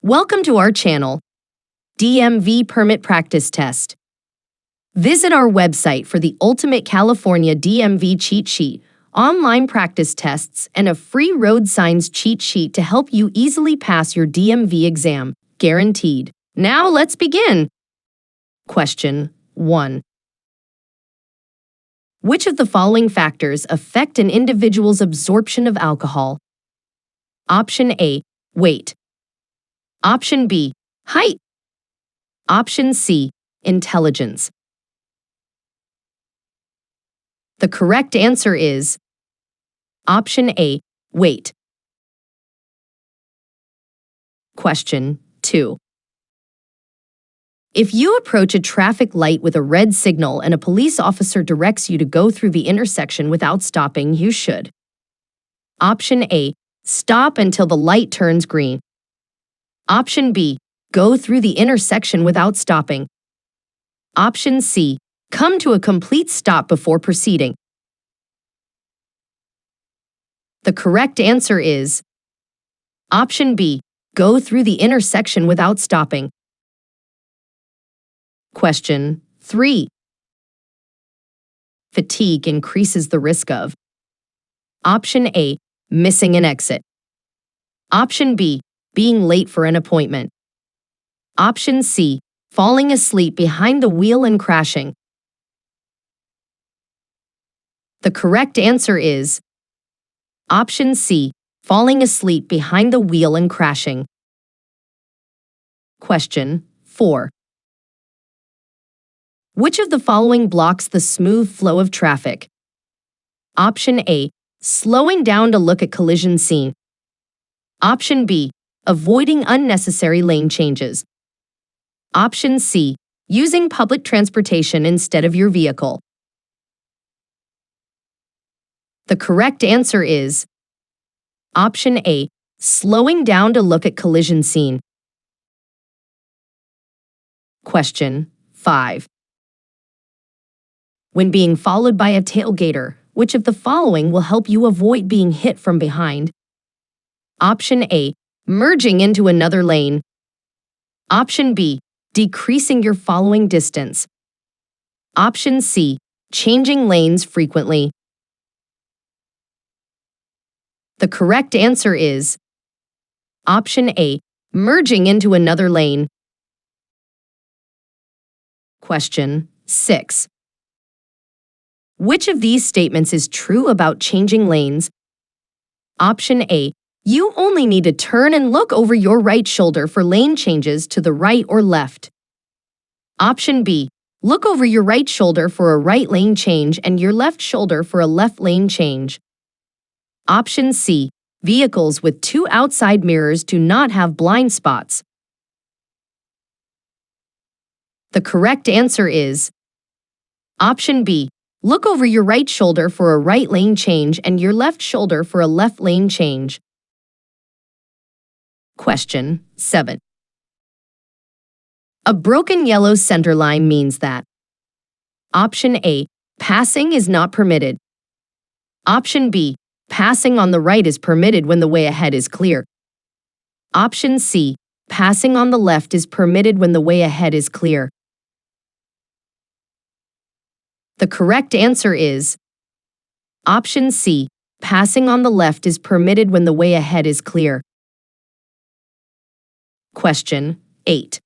Welcome to our channel, DMV Permit Practice Test. Visit our website for the ultimate California DMV cheat sheet, online practice tests, and a free road signs cheat sheet to help you easily pass your DMV exam, guaranteed. Now let's begin. Question 1. Which of the following factors affect an individual's absorption of alcohol? Option A, weight. Option B, height. Option C, intelligence. The correct answer is Option A, weight. Question 2. If you approach a traffic light with a red signal and a police officer directs you to go through the intersection without stopping, you should. Option A, stop until the light turns green. Option B, go through the intersection without stopping. Option C, come to a complete stop before proceeding. The correct answer is Option B, go through the intersection without stopping. Question 3. Fatigue increases the risk of Option A, missing an exit. Option B, being late for an appointment. Option C, falling asleep behind the wheel and crashing. The correct answer is Option C, falling asleep behind the wheel and crashing. Question 4. Which of the following blocks the smooth flow of traffic? Option A, slowing down to look at collision scene. Option B, avoiding unnecessary lane changes. Option C, using public transportation instead of your vehicle. The correct answer is Option A, slowing down to look at collision scene. Question 5. When being followed by a tailgater, which of the following will help you avoid being hit from behind? Option A, merging into another lane. Option B, decreasing your following distance. Option C, changing lanes frequently. The correct answer is Option A, merging into another lane. Question 6. Which of these statements is true about changing lanes? Option A, you only need to turn and look over your right shoulder for lane changes to the right or left. Option B, look over your right shoulder for a right lane change and your left shoulder for a left lane change. Option C, vehicles with two outside mirrors do not have blind spots. The correct answer is Option B, look over your right shoulder for a right lane change and your left shoulder for a left lane change. Question 7. A broken yellow center line means that Option A, passing is not permitted. Option B, passing on the right is permitted when the way ahead is clear. Option C, passing on the left is permitted when the way ahead is clear. The correct answer is Option C, passing on the left is permitted when the way ahead is clear. Question 8.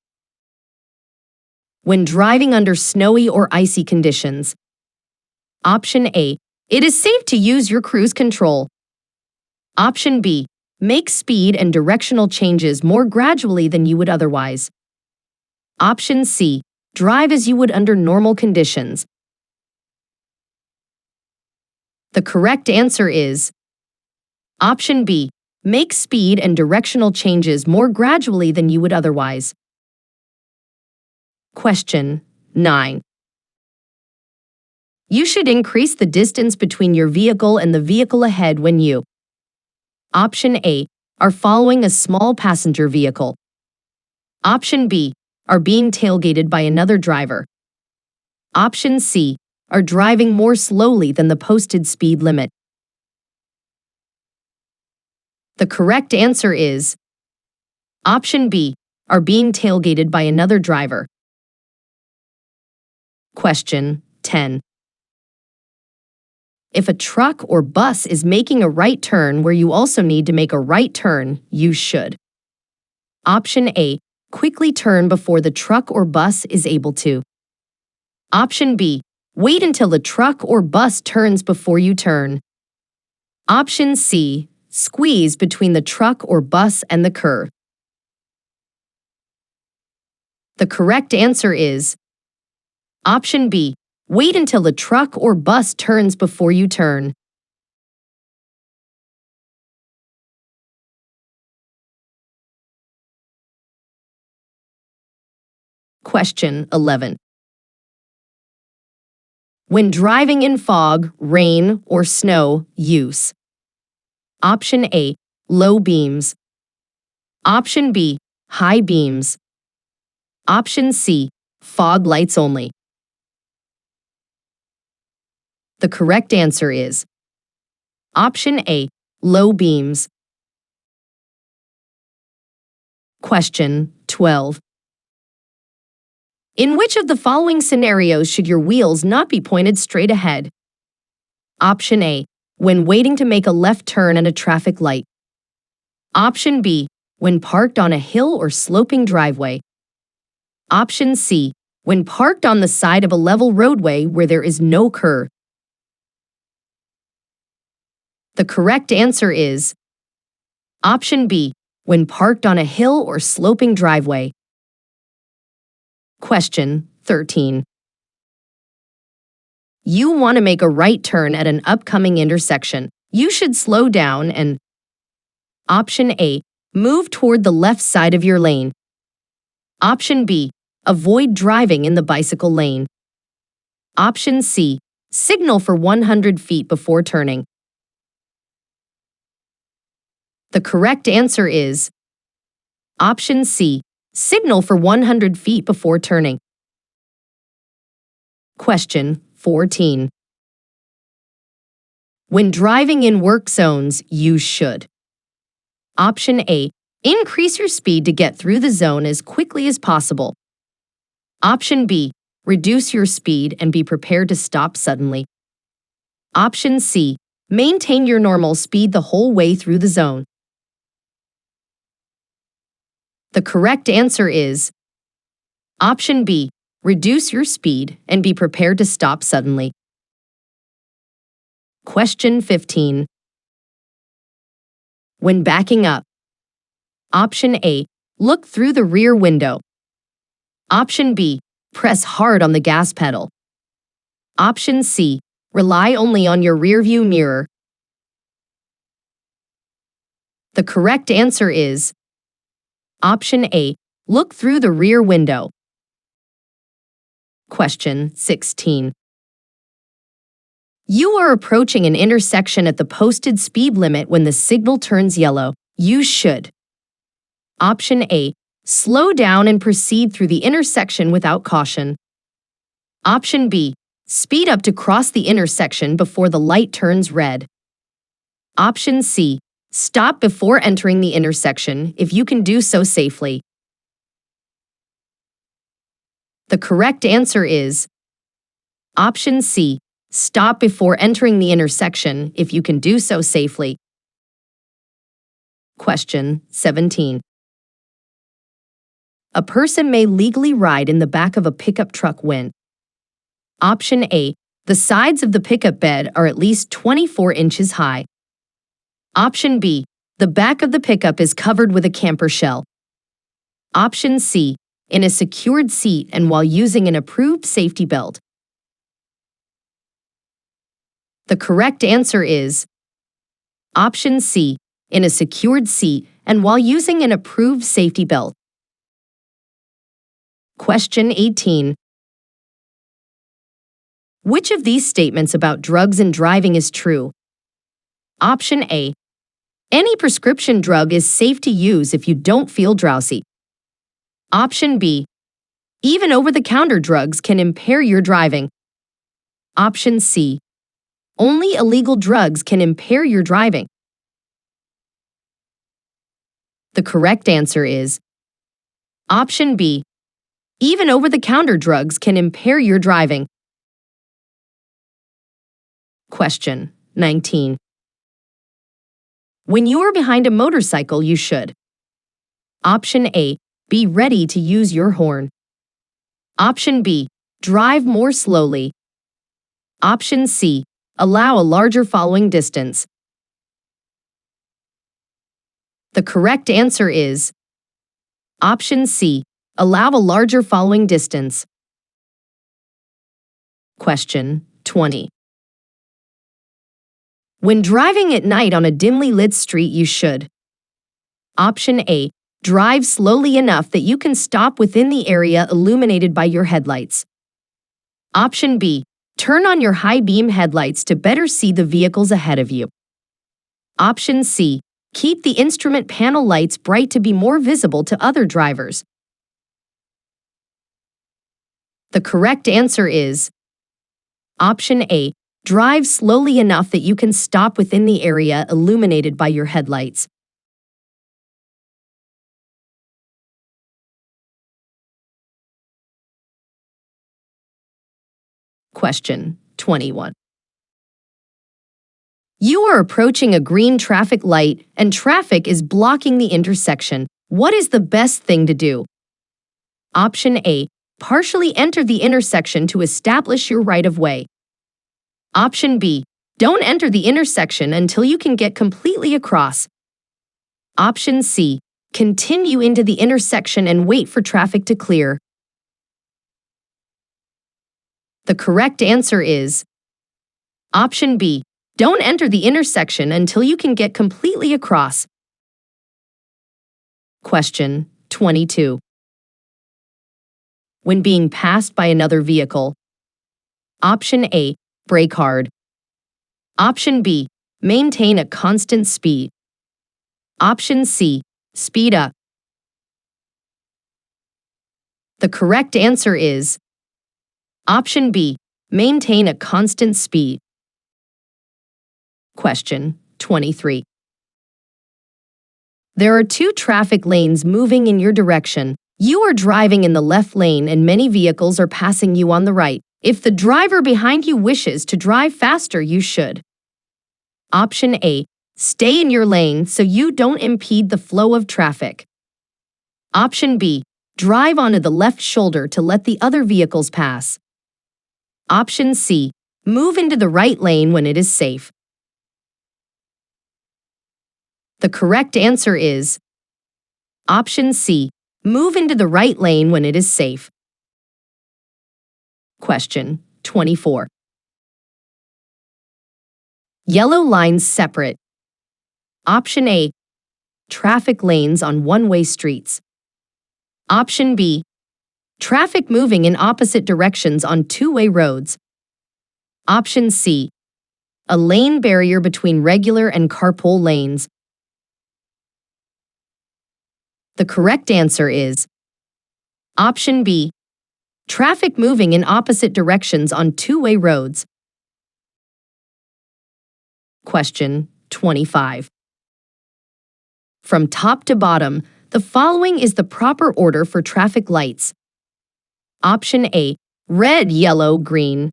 When driving under snowy or icy conditions, Option A, it is safe to use your cruise control. Option B, make speed and directional changes more gradually than you would otherwise. Option C, drive as you would under normal conditions. The correct answer is Option B, make speed and directional changes more gradually than you would otherwise. Question 9. You should increase the distance between your vehicle and the vehicle ahead when you Option A, are following a small passenger vehicle. Option B, are being tailgated by another driver. Option C, are driving more slowly than the posted speed limit. The correct answer is Option B, are being tailgated by another driver. Question 10. If a truck or bus is making a right turn where you also need to make a right turn, you should. Option A, quickly turn before the truck or bus is able to. Option B, wait until the truck or bus turns before you turn. Option C, squeeze between the truck or bus and the curb. The correct answer is Option B, wait until the truck or bus turns before you turn. Question 11. When driving in fog, rain, or snow, use. Option A, low beams. Option B, high beams. Option C, fog lights only. The correct answer is Option A, low beams. Question 12. In which of the following scenarios should your wheels not be pointed straight ahead? Option A, when waiting to make a left turn at a traffic light. Option B, when parked on a hill or sloping driveway. Option C, when parked on the side of a level roadway where there is no curb. The correct answer is Option B, when parked on a hill or sloping driveway. Question 13. You want to make a right turn at an upcoming intersection. You should slow down and Option A, move toward the left side of your lane. Option B, avoid driving in the bicycle lane. Option C, signal for 100 feet before turning. The correct answer is Option C, signal for 100 feet before turning. Question 14. When driving in work zones, you should. Option A, increase your speed to get through the zone as quickly as possible. Option B, reduce your speed and be prepared to stop suddenly. Option C, maintain your normal speed the whole way through the zone. The correct answer is Option B, reduce your speed and be prepared to stop suddenly. Question 15. When backing up. Option A, look through the rear window. Option B, press hard on the gas pedal. Option C, rely only on your rearview mirror. The correct answer is Option A, look through the rear window. Question 16. You are approaching an intersection at the posted speed limit when the signal turns yellow. You should. Option A, slow down and proceed through the intersection without caution. Option B, speed up to cross the intersection before the light turns red. Option C, stop before entering the intersection if you can do so safely. The correct answer is Option C, stop before entering the intersection if you can do so safely. Question 17. A person may legally ride in the back of a pickup truck when Option A, the sides of the pickup bed are at least 24 inches high. Option B, the back of the pickup is covered with a camper shell. Option C, in a secured seat and while using an approved safety belt. The correct answer is Option C, in a secured seat and while using an approved safety belt. Question 18. Which of these statements about drugs and driving is true? Option A, any prescription drug is safe to use if you don't feel drowsy. Option B, even over-the-counter drugs can impair your driving. Option C, only illegal drugs can impair your driving. The correct answer is option B. Even over-the-counter drugs can impair your driving. Question 19. When you are behind a motorcycle, you should: option A. Be ready to use your horn. Option B. Drive more slowly. Option C. Allow a larger following distance. The correct answer is option C. Allow a larger following distance. Question 20. When driving at night on a dimly lit street, you should: option A. Drive slowly enough that you can stop within the area illuminated by your headlights. Option B. Turn on your high-beam headlights to better see the vehicles ahead of you. Option C. Keep the instrument panel lights bright to be more visible to other drivers. The correct answer is option A. Drive slowly enough that you can stop within the area illuminated by your headlights. Question 21. You are approaching a green traffic light and traffic is blocking the intersection. What is the best thing to do? Option A. Partially enter the intersection to establish your right-of-way. Option B. Don't enter the intersection until you can get completely across. Option C. Continue into the intersection and wait for traffic to clear. The correct answer is option B. Don't enter the intersection until you can get completely across. Question 22. When being passed by another vehicle: option A. Brake hard. Option B. Maintain a constant speed. Option C. Speed up. The correct answer is option B. Maintain a constant speed. Question 23. There are two traffic lanes moving in your direction. You are driving in the left lane and many vehicles are passing you on the right. If the driver behind you wishes to drive faster, you should: option A. Stay in your lane so you don't impede the flow of traffic. Option B. Drive onto the left shoulder to let the other vehicles pass. Option C. Move into the right lane when it is safe. The correct answer is option C. Move into the right lane when it is safe. Question 24. Yellow lines separate: option A. Traffic lanes on one-way streets. Option B. Traffic moving in opposite directions on two-way roads. Option C. A lane barrier between regular and carpool lanes. The correct answer is option B. Traffic moving in opposite directions on two-way roads. Question 25. From top to bottom, the following is the proper order for traffic lights: option A. Red, yellow, green.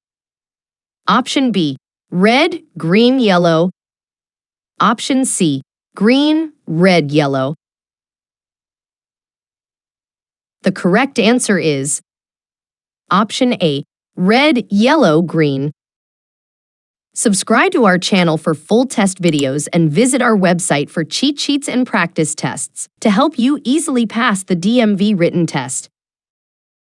Option B. Red, green, yellow. Option C. Green, red, yellow. The correct answer is option A. Red, yellow, green. Subscribe to our channel for full test videos and visit our website for cheat sheets and practice tests to help you easily pass the DMV written test.